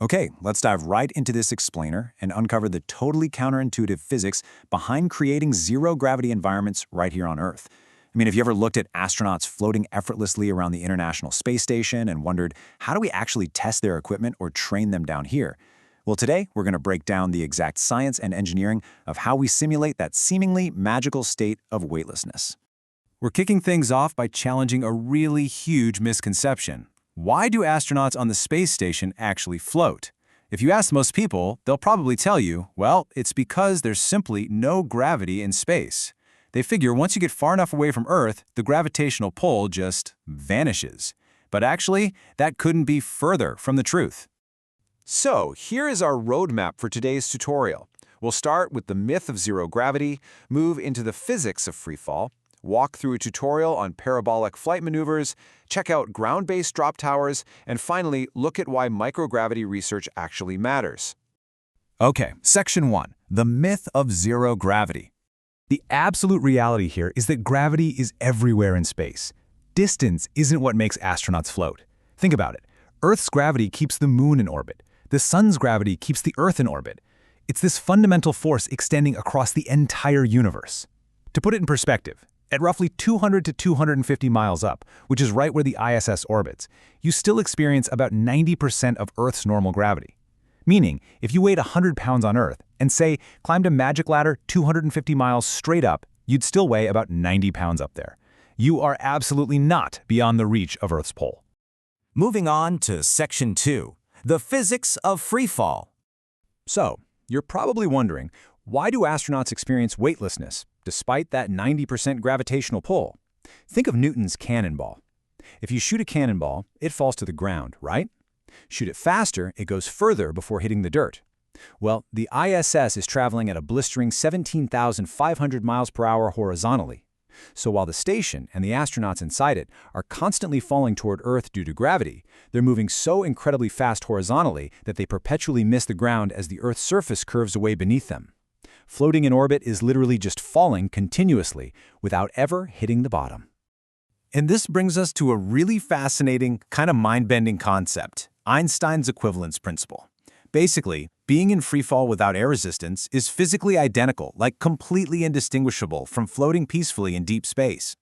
Okay, let's dive right into this explainer and uncover the totally counterintuitive physics behind creating zero-gravity environments right here on Earth. I mean, have you ever looked at astronauts floating effortlessly around the International Space Station and wondered, how do we actually test their equipment or train them down here? Well, today, we're going to break down the exact science and engineering of how we simulate that seemingly magical state of weightlessness. We're kicking things off by challenging a really huge misconception. Why do astronauts on the space station actually float? If you ask most people, they'll probably tell you, well, it's because there's simply no gravity in space. They figure once you get far enough away from Earth, the gravitational pull just vanishes. But actually, that couldn't be further from the truth. So, here is our roadmap for today's tutorial. We'll start with the myth of zero gravity, move into the physics of freefall, walk through a tutorial on parabolic flight maneuvers, check out ground-based drop towers, and finally, look at why microgravity research actually matters. Okay, Section 1. The myth of zero gravity. The absolute reality here is that gravity is everywhere in space. Distance isn't what makes astronauts float. Think about it. Earth's gravity keeps the moon in orbit. The sun's gravity keeps the Earth in orbit. It's this fundamental force extending across the entire universe. To put it in perspective, at roughly 200 to 250 miles up, which is right where the ISS orbits, you still experience about 90% of Earth's normal gravity. Meaning, if you weighed 100 pounds on Earth and, say, climbed a magic ladder 250 miles straight up, you'd still weigh about 90 pounds up there. You are absolutely not beyond the reach of Earth's pull. Moving on to Section 2, the physics of freefall. So, you're probably wondering, why do astronauts experience weightlessness despite that 90% gravitational pull? Think of Newton's cannonball. If you shoot a cannonball, it falls to the ground, right? Shoot it faster, it goes further before hitting the dirt. Well, the ISS is traveling at a blistering 17,500 miles per hour horizontally. So while the station and the astronauts inside it are constantly falling toward Earth due to gravity, they're moving so incredibly fast horizontally that they perpetually miss the ground as the Earth's surface curves away beneath them. Floating in orbit is literally just falling continuously without ever hitting the bottom. And this brings us to a really fascinating, kind of mind-bending concept, Einstein's equivalence principle. Basically, being in freefall without air resistance is physically identical, like completely indistinguishable from floating peacefully in deep space.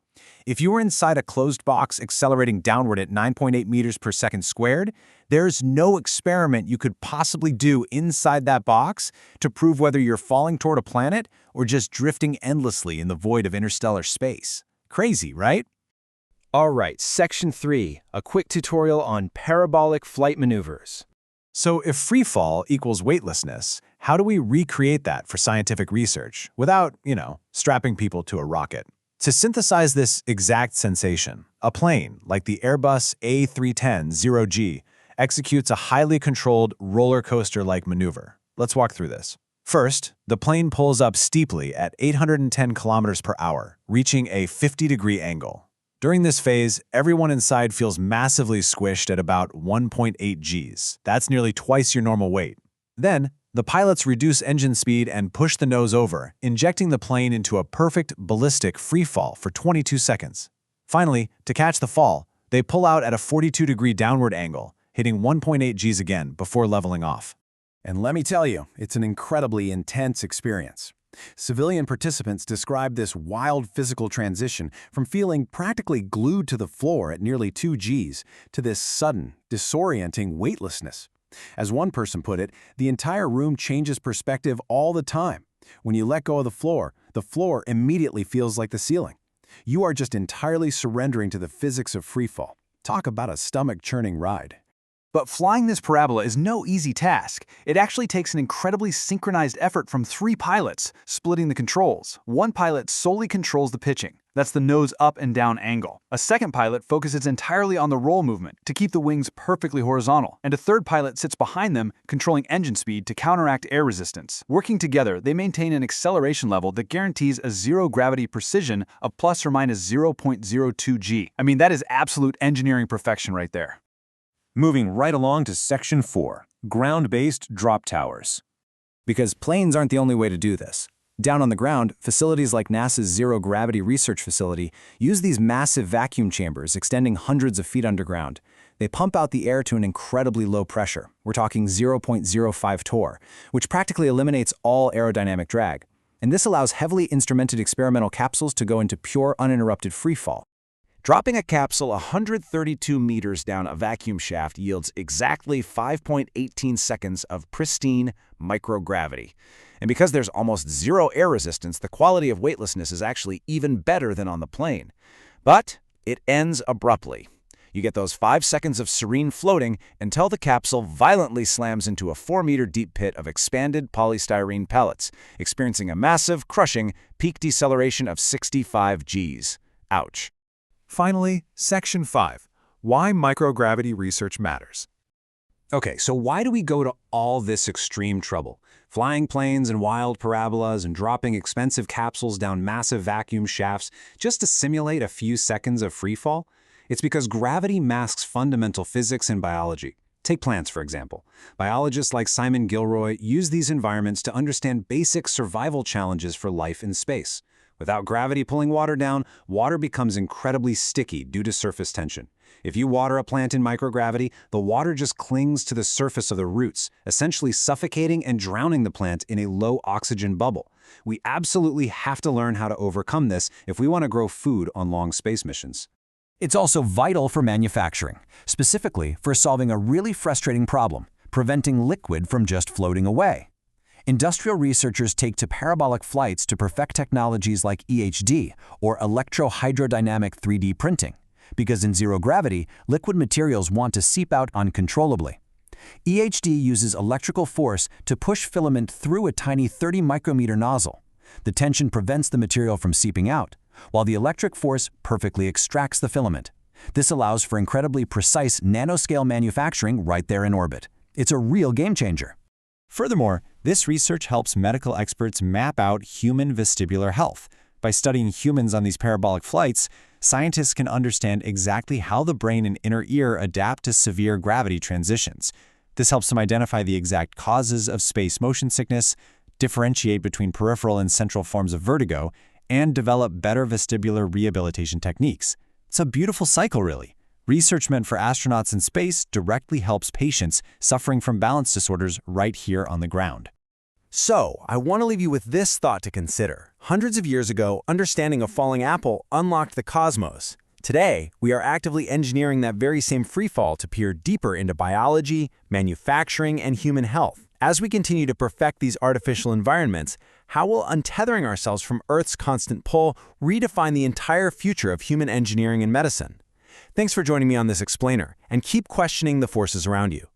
If you were inside a closed box accelerating downward at 9.8 meters per second squared, there's no experiment you could possibly do inside that box to prove whether you're falling toward a planet or just drifting endlessly in the void of interstellar space. Crazy, right? All right, Section 3, a quick tutorial on parabolic flight maneuvers. So if freefall equals weightlessness, how do we recreate that for scientific research without, strapping people to a rocket? To synthesize this exact sensation, a plane like the Airbus A310-0G executes a highly controlled roller coaster-like maneuver. Let's walk through this. First, the plane pulls up steeply at 810 kilometers per hour, reaching a 50-degree angle. During this phase, everyone inside feels massively squished at about 1.8 Gs. That's nearly twice your normal weight. Then, the pilots reduce engine speed and push the nose over, injecting the plane into a perfect ballistic freefall for 22 seconds. Finally, to catch the fall, they pull out at a 42-degree downward angle, hitting 1.8 Gs again before leveling off. And let me tell you, it's an incredibly intense experience. Civilian participants describe this wild physical transition from feeling practically glued to the floor at nearly 2 Gs to this sudden, disorienting weightlessness. As one person put it, the entire room changes perspective all the time. When you let go of the floor immediately feels like the ceiling. You are just entirely surrendering to the physics of freefall. Talk about a stomach-churning ride. But flying this parabola is no easy task. It actually takes an incredibly synchronized effort from 3 pilots, splitting the controls. One pilot solely controls the pitching. That's the nose up and down angle. A second pilot focuses entirely on the roll movement to keep the wings perfectly horizontal. And a third pilot sits behind them, controlling engine speed to counteract air resistance. Working together, they maintain an acceleration level that guarantees a zero-gravity precision of plus or minus 0.02 G. I mean, that is absolute engineering perfection right there. Moving right along to Section 4, ground-based drop towers. Because planes aren't the only way to do this. Down on the ground, facilities like NASA's Zero Gravity Research Facility use these massive vacuum chambers extending hundreds of feet underground. They pump out the air to an incredibly low pressure. We're talking 0.05 torr, which practically eliminates all aerodynamic drag. And this allows heavily instrumented experimental capsules to go into pure, uninterrupted freefall. Dropping a capsule 132 meters down a vacuum shaft yields exactly 5.18 seconds of pristine microgravity. And because there's almost zero air resistance, the quality of weightlessness is actually even better than on the plane. But it ends abruptly. You get those 5 seconds of serene floating until the capsule violently slams into a 4-meter-deep pit of expanded polystyrene pellets, experiencing a massive, crushing peak deceleration of 65 Gs. Ouch. Finally, Section 5. Why microgravity research matters. Okay, so why do we go to all this extreme trouble? Flying planes and wild parabolas and dropping expensive capsules down massive vacuum shafts just to simulate a few seconds of freefall? It's because gravity masks fundamental physics and biology. Take plants, for example. Biologists like Simon Gilroy use these environments to understand basic survival challenges for life in space. Without gravity pulling water down, water becomes incredibly sticky due to surface tension. If you water a plant in microgravity, the water just clings to the surface of the roots, essentially suffocating and drowning the plant in a low oxygen bubble. We absolutely have to learn how to overcome this if we want to grow food on long space missions. It's also vital for manufacturing, specifically for solving a really frustrating problem, preventing liquid from just floating away. Industrial researchers take to parabolic flights to perfect technologies like EHD, or electrohydrodynamic 3D printing, because in zero gravity, liquid materials want to seep out uncontrollably. EHD uses electrical force to push filament through a tiny 30 micrometer nozzle. The tension prevents the material from seeping out, while the electric force perfectly extracts the filament. This allows for incredibly precise nanoscale manufacturing right there in orbit. It's a real game changer. Furthermore, this research helps medical experts map out human vestibular health. By studying humans on these parabolic flights, scientists can understand exactly how the brain and inner ear adapt to severe gravity transitions. This helps them identify the exact causes of space motion sickness, differentiate between peripheral and central forms of vertigo, and develop better vestibular rehabilitation techniques. It's a beautiful cycle, really. Research meant for astronauts in space directly helps patients suffering from balance disorders right here on the ground. So, I want to leave you with this thought to consider. Hundreds of years ago, understanding a falling apple unlocked the cosmos. Today, we are actively engineering that very same freefall to peer deeper into biology, manufacturing, and human health. As we continue to perfect these artificial environments, how will untethering ourselves from Earth's constant pull redefine the entire future of human engineering and medicine? Thanks for joining me on this explainer, and keep questioning the forces around you.